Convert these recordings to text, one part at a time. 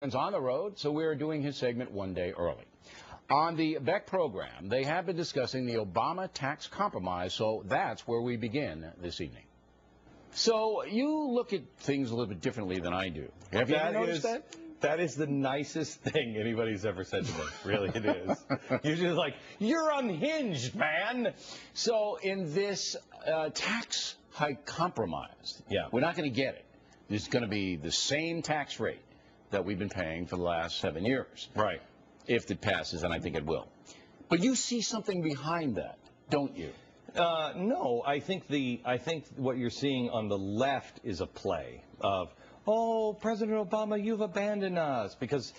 Is on the road, so we're doing his segment one day early. On the Beck program, they have been discussing the Obama tax compromise, so that's where we begin this evening. So you look at things a little bit differently than I do. Have you ever noticed that? That is the nicest thing anybody's ever said to me. Really, it is. You're just like, you're unhinged, man. So in this tax hike compromise, we're not going to get it. It's going to be the same tax rate that we've been paying for the last 7 years. Right. If it passes, and I think it will. But you see something behind that, don't you? No, I think what you're seeing on the left is a play of, oh, President Obama, you've abandoned us, because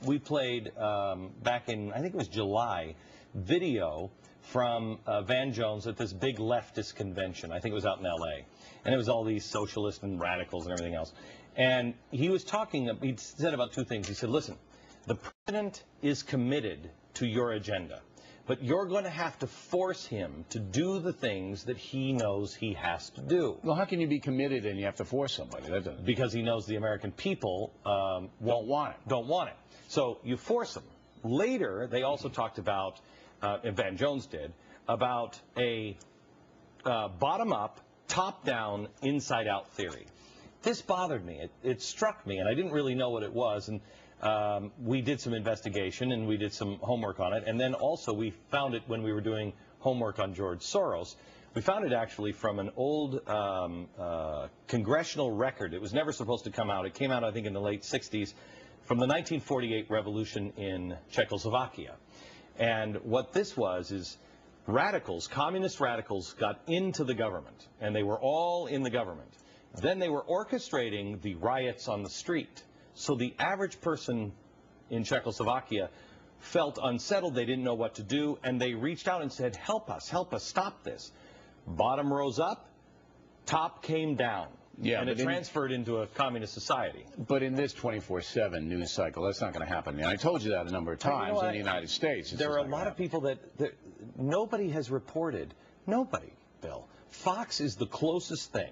we played back in, I think it was July, video from Van Jones at this big leftist convention. I think it was out in L.A. And it was all these socialists and radicals and everything else. And he was talking, he said about two things. He said, listen, the president is committed to your agenda, but you're going to have to force him to do the things that he knows he has to do. Well, how can you be committed and you have to force somebody? Because he knows the American people don't want it. So you force them. Later, they also talked about, and Van Jones did, about a bottom-up, top-down, inside-out theory. This bothered me. It struck me, and I didn't really know what it was. And we did some investigation, and we did some homework on it. And then also we found it when we were doing homework on George Soros. We found it actually from an old congressional record. It was never supposed to come out. It came out, I think, in the late 60s from the 1948 revolution in Czechoslovakia. And what this was is radicals, communist radicals, got into the government, and they were all in the government. Then they were orchestrating the riots on the street. So the average person in Czechoslovakia felt unsettled. They didn't know what to do, and they reached out and said, help us, stop this. Bottom rose up, top came down. Yeah, and it transferred into a communist society. But in this 24/7 news cycle, that's not going to happen. And I told you that a number of times in the United States. There are a lot of people that nobody has reported. Nobody, Bill. Fox is the closest thing.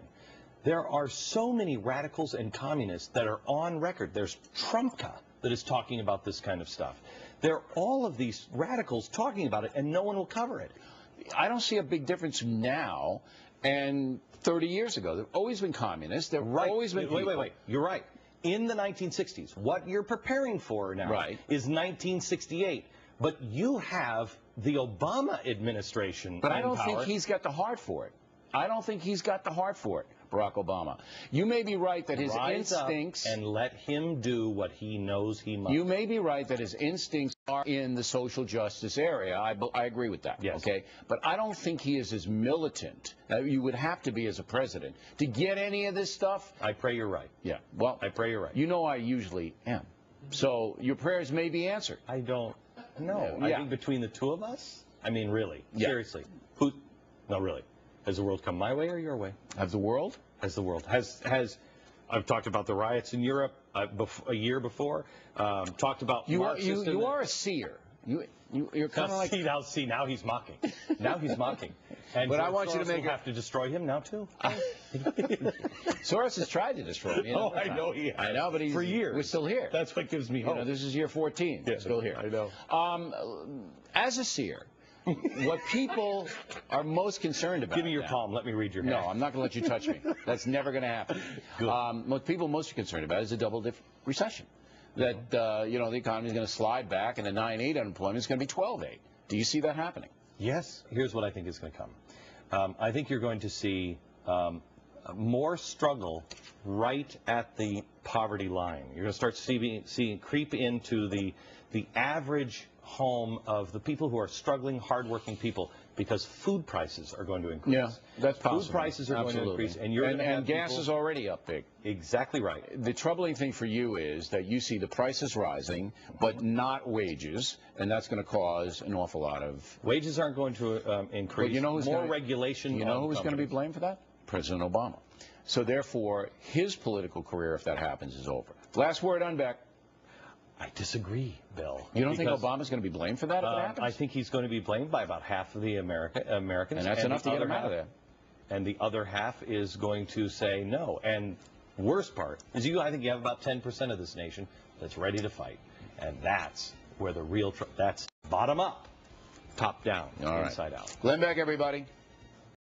There are so many radicals and communists that are on record. There's Trumpka that is talking about this kind of stuff. There are all of these radicals talking about it, and no one will cover it. I don't see a big difference now and 30 years ago. There have always been communists. There have always been people. Wait. You're right. In the 1960s, what you're preparing for now is 1968. But you have the Obama administration. But I don't think he's got the heart for it. I don't think he's got the heart for it, Barack Obama. You may be right that his instincts... and let him do what he knows he must. You may be right that his instincts are in the social justice area. I agree with that. Yes. Okay? But I don't think he is as militant. You would have to be as a president to get any of this stuff. I pray you're right. Yeah. Well, I pray you're right. You know I usually am. So your prayers may be answered. I don't know. Yeah. I think between the two of us, I mean, really, seriously. No, really. Has the world come my way or your way? Has the world? Has the world. I've talked about the riots in Europe a year before. Talked about you are a seer. You're kind of like... See, now he's mocking. Now he's mocking. And but I want you to make have to destroy him now, too. Soros has tried to destroy him. Oh, I know he has. I know, but for years. We're still here. That's what gives me hope. You know, this is year 14. Yeah, still here. I know. As a seer, what people are most concerned about... Give me your palm. Let me read your hand. No, I'm not going to let you touch me. That's never going to happen. What people are most concerned about is a double-dip recession. That, you know, the economy is going to slide back and the 9.8 unemployment is going to be 12.8. Do you see that happening? Yes. Here's what I think is going to come. I think you're going to see more struggle right at the poverty line. You're going to start seeing creep into the average home of the people who are struggling, hardworking people, because food prices are going to increase. Yeah, that's possible. Food prices are going to increase, and gas is already up big. Exactly right. The troubling thing for you is that you see the prices rising, but not wages, and that's going to cause an awful lot of... Wages aren't going to increase. But you know who's more regulation. You know who's going to be blamed for that? President Obama. So therefore, his political career, if that happens, is over. Last word on Beck. I disagree, Bill. You don't think Obama's going to be blamed for that if it happens? I think he's going to be blamed by about half of the Americans. And that's enough to get him out of there. And the other half is going to say no. And worst part is I think you have about 10% of this nation that's ready to fight. And that's where the real, that's bottom up, top down, All right. inside out. Glenn Beck, everybody.